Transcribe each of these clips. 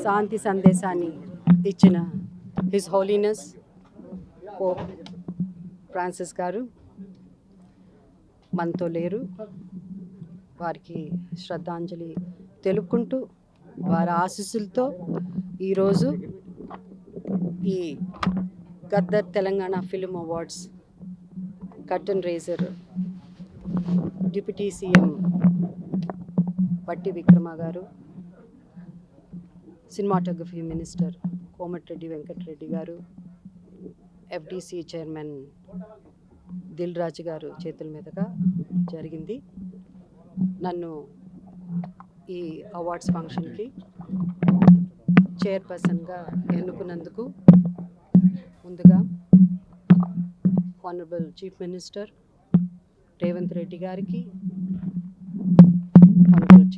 శాంతి సందేశాన్ని ఇచ్చిన his holiness Pope Francis గారు మనతో లేరు. వారికి శ్రద్ధాంజలి తెలుపుకుంటూ వారి ఆశీస్సులతో ఈరోజు ఈ Gaddar Telangana film awards curtain raiser deputy CM Bhatti Vikrama గారు, సినిమాటోగ్రఫీ మినిస్టర్ కోమటిరెడ్డి వెంకటరెడ్డి గారు, ఎఫ్డిసి చైర్మన్ దిల్ రాజు గారు చేతుల మీదుగా జరిగింది. నన్ను ఈ అవార్డ్స్ ఫంక్షన్కి చైర్పర్సన్గా ఎన్నుకున్నందుకు ముందుగా honourable chief minister Revanth Reddy గారికి, ఆనరబుల్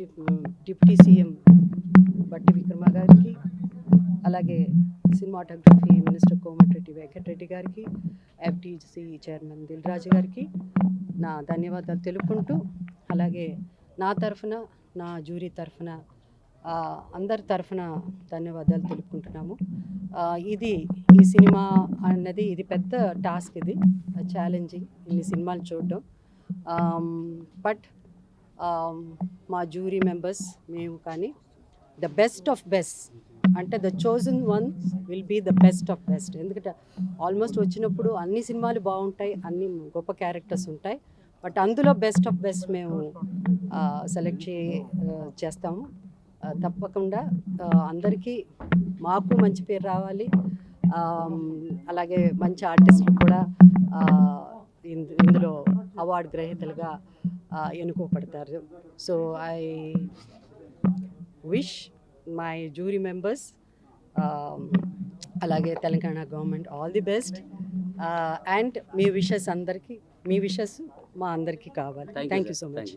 డిప్యూటీ సీఎం బట్టి విక్రమ గారికి, అలాగే సినిమాటోగ్రఫీ మినిస్టర్ కోమటిరెడ్డి వెంకటరెడ్డి గారికి, ఎఫ్డిసి చైర్మన్ దిల్ రాజు గారికి నా ధన్యవాదాలు తెలుపుకుంటూ, అలాగే నా తరఫున, నా జ్యూరీ తరఫున, అందరి తరఫున ధన్యవాదాలు తెలుపుకుంటున్నాము. ఈ సినిమా అన్నది ఇది పెద్ద టాస్క్, ఇది ఛాలెంజింగ్, ఇన్ని సినిమాలు చూడడం. బట్ మా జ్యూరీ మెంబర్స్ మేము కానీ ద బెస్ట్ ఆఫ్ బెస్ట్ అంటే the chosen ones will be the best of best. ఎందుకంటే ఆల్మోస్ట్ వచ్చినప్పుడు అన్ని సినిమాలు బాగుంటాయి, అన్ని గొప్ప క్యారెక్టర్స్ ఉంటాయి, బట్ అందులో బెస్ట్ ఆఫ్ బెస్ట్ మేము సెలెక్ట్ చేస్తాము. తప్పకుండా అందరికీ మాకు మంచి పేరు రావాలి, అలాగే మంచి ఆర్టిస్టులు కూడా ఇందులో అవార్డు గ్రహీతలుగా ఎన్నుకోబడతారు. So I wish my jury members అలాగే Telangana government all the best. And మీ విషెస్ అందరికీ, మీ విషెస్ మా అందరికీ కావాలి. Thank you so much.